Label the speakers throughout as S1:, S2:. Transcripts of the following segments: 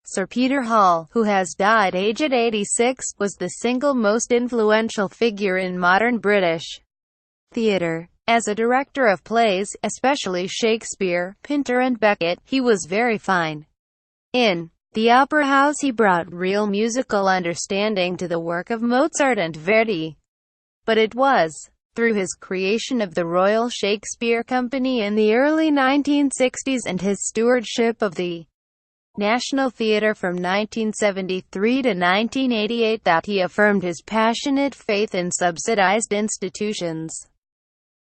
S1: Sir Peter Hall, who has died aged 86, was the single most influential figure in modern British theatre. As a director of plays, especially Shakespeare, Pinter and Beckett, he was very fine. In the opera house he brought real musical understanding to the work of Mozart and Verdi. But it was through his creation of the Royal Shakespeare Company in the early 1960s and his stewardship of the National Theatre from 1973 to 1988 that he affirmed his passionate faith in subsidised institutions.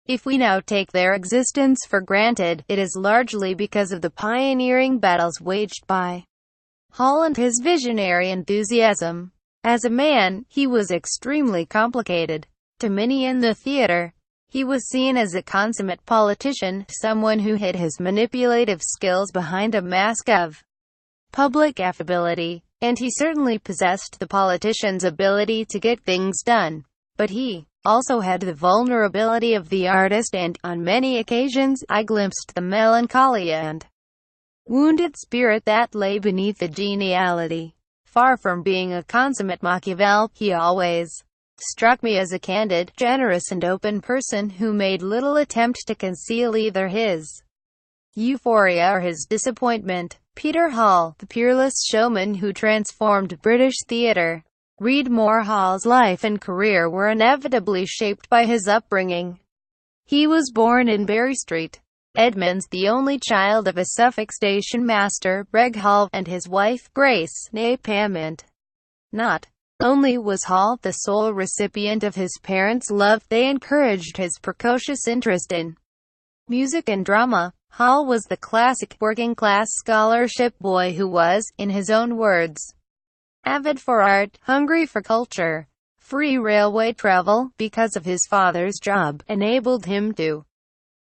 S1: If we now take their existence for granted, it is largely because of the pioneering battles waged by Hall and his visionary enthusiasm. As a man, he was extremely complicated. To many in the theatre, he was seen as a consummate politician, someone who hid his manipulative skills behind a mask of public affability, and he certainly possessed the politician's ability to get things done. But he also had the vulnerability of the artist and, on many occasions, I glimpsed the melancholia and wounded spirit that lay beneath the geniality. Far from being a consummate Machiavel, he always struck me as a candid, generous and open person who made little attempt to conceal either his euphoria or his disappointment. Peter Hall, the peerless showman who transformed British theatre. Read more. Hall's life and career were inevitably shaped by his upbringing. He was born in Bury St Edmunds, the only child of a Suffolk stationmaster, Reg Hall, and his wife, Grace, née Pamment. Not only was Hall the sole recipient of his parents' love, they encouraged his precocious interest in music and drama. Hall was the classic working-class scholarship boy who was, in his own words, avid for art, hungry for culture. Free railway travel, because of his father's job, enabled him to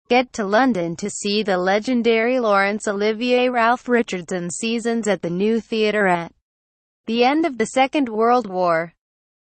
S1: get to London to see the legendary Laurence Olivier Ralph Richardson seasons at the New Theatre at the end of the Second World War.